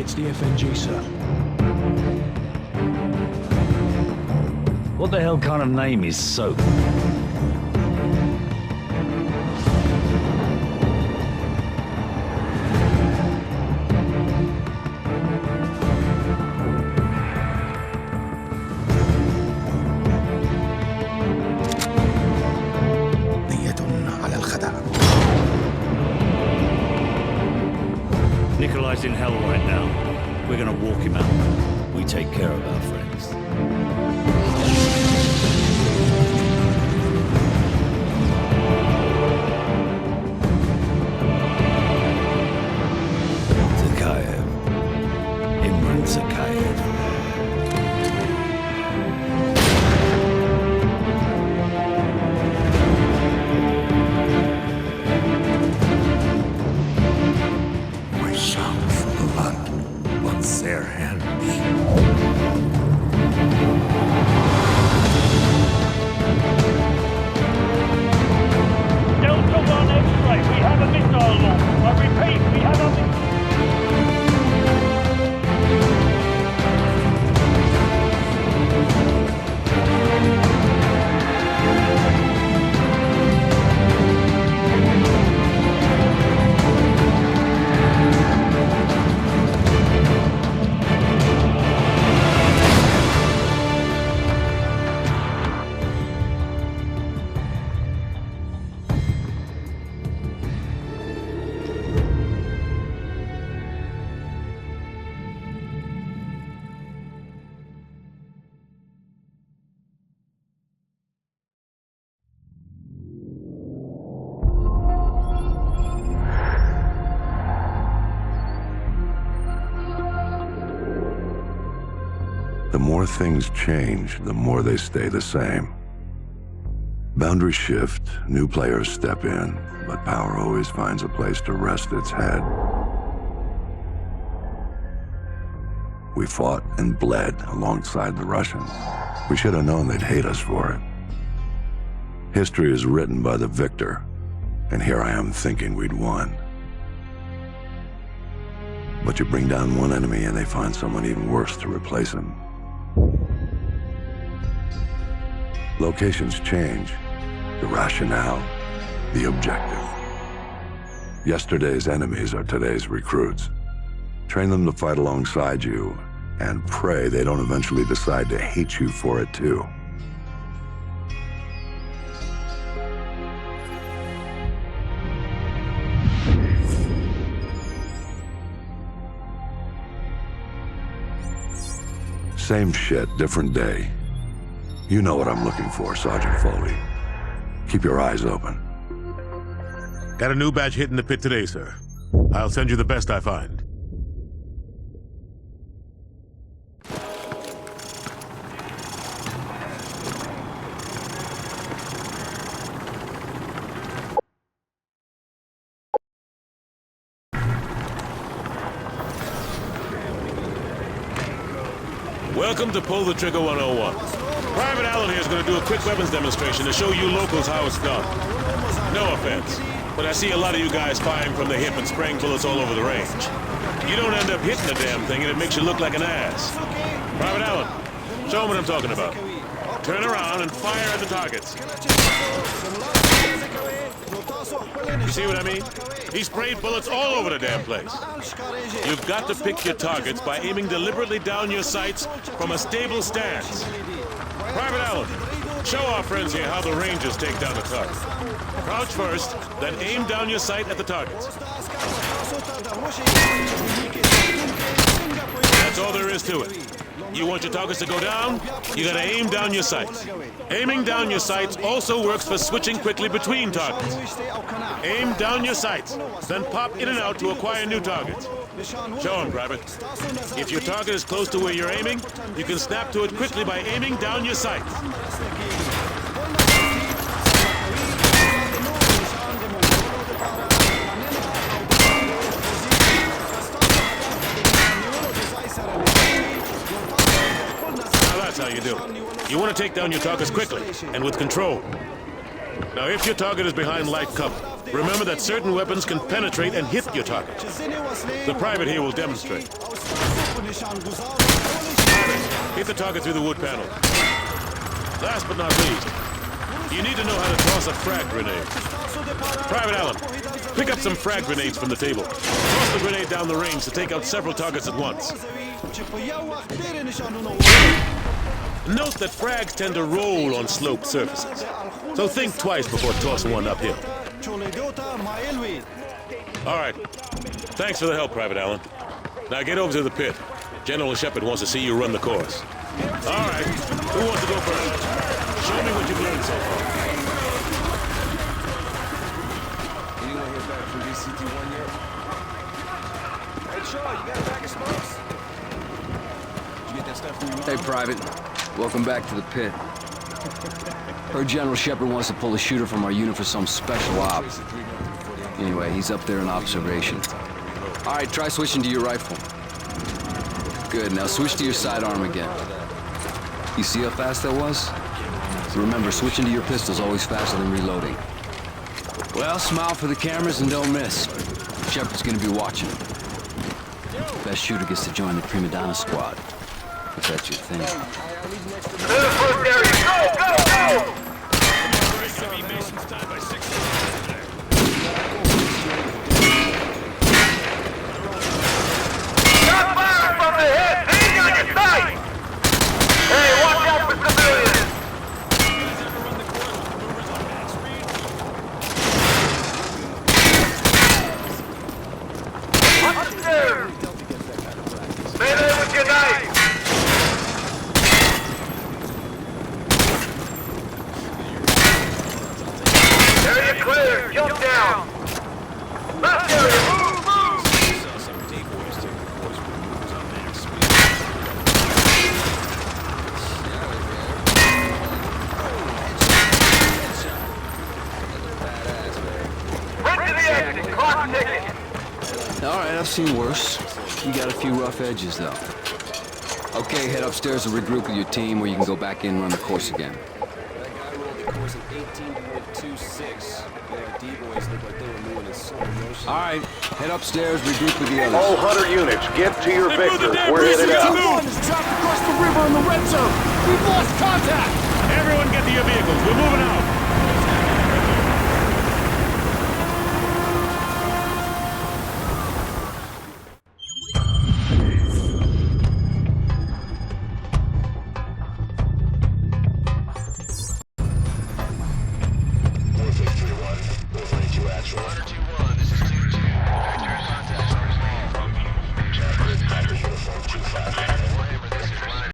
It's the FNG, sir. What the hell kind of name is Soap? Nikolai's in hell right now. We're gonna walk him out. We take care of our friends. Zakayev. Imran Zakayev. Their hand. Delta 1 X-ray, we have a missile launch. I repeat, we have a missile. The more things change, the more they stay the same. Boundaries shift, new players step in, but power always finds a place to rest its head. We fought and bled alongside the Russians. We should have known they'd hate us for it. History is written by the victor, and here I am thinking we'd won. But you bring down one enemy and they find someone even worse to replace him. Locations change, the rationale, the objective. Yesterday's enemies are today's recruits. Train them to fight alongside you, and pray they don't eventually decide to hate you for it too. Same shit, different day. You know what I'm looking for, Sergeant Foley. Keep your eyes open. Got a new batch hitting the pit today, sir. I'll send you the best I find. Welcome to Pull the Trigger 101. Private Allen here is going to do a quick weapons demonstration to show you locals how it's done. No offense, but I see a lot of you guys firing from the hip and spraying bullets all over the range. You don't end up hitting the damn thing and it makes you look like an ass. Private Allen, show them what I'm talking about. Turn around and fire at the targets. You see what I mean? He sprayed bullets all over the damn place. You've got to pick your targets by aiming deliberately down your sights from a stable stance. Private Allen, show our friends here how the Rangers take down a target. Crouch first, then aim down your sight at the targets. That's all there is to it. You want your targets to go down, you gotta aim down your sights. Aiming down your sights also works for switching quickly between targets. Aim down your sights, then pop in and out to acquire new targets. Show him, Private. If your target is close to where you're aiming, you can snap to it quickly by aiming down your sights. That's how you do it. You want to take down your targets quickly and with control. Now, if your target is behind light cover, Remember that certain weapons can penetrate and hit your target. The private here will demonstrate. Hit the target through the wood panel. Last but not least, you need to know how to toss a frag grenade. Private Allen, pick up some frag grenades from the table. Toss the grenade down the range to take out several targets at once. Note that frags tend to roll on sloped surfaces, so think twice before tossing one uphill. All right. Thanks for the help, Private Allen. Now get over to the pit. General Shepard wants to see you run the course. All right. Who wants to go first? Show me what you've learned so far. Anyone hear back from DCT-1 yet? Hey, Shaw, you got a bag of smokes? Did you get that stuff from your mom? Hey, Private. Welcome back to the pit. Heard General Shepard wants to pull a shooter from our unit for some special op. Anyway, he's up there in observation. All right, try switching to your rifle. Good, now switch to your sidearm again. You see how fast that was? Remember, switching to your pistol's always faster than reloading. Well, smile for the cameras and don't miss. Shepard's gonna be watching. Best shooter gets to join the prima donna squad. If that's your thing. Alright, I've seen worse. You got a few rough edges, though. Okay, head upstairs and regroup with your team, or you can go back in and run the course again. That guy rolled the course at 18.26. Yeah, D-boys look like they were moving in slow motion. Alright, head upstairs, regroup with the others. All Hunter units, get to your victor. We're headed out. One is trapped across the river in the red zone. We've lost contact. Everyone get to your vehicles. We're moving out.